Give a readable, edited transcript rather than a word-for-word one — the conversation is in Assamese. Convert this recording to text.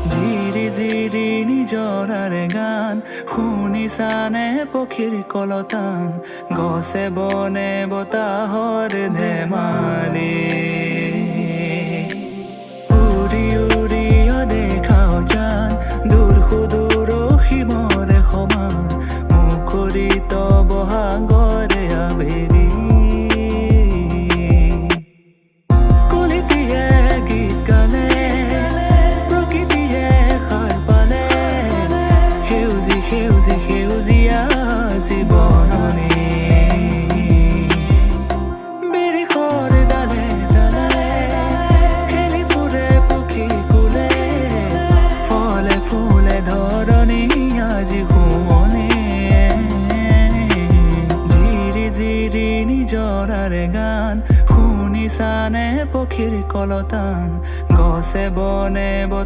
জিৰি জিৰি নিজৰাৰে গান শুনিছানে পক্ষীৰ কলতান গছে বনে বতাহৰ ধেমালি উৰি উৰি দেখাও জান দূৰ সুদূৰ সীমৰে সমান মুখৰিত বহাগৰে আবেলি সেউজীয়া জীৱননি বিৰিখৰ ডালে ডালে খেলি ফুৰে পক্ষী কুলে ফলে ফুলে ধৰণি আজি শুৱনি জিৰি জিৰি নিজৰাৰে গান শুনিছানে পক্ষীৰ কলতান গছে বনে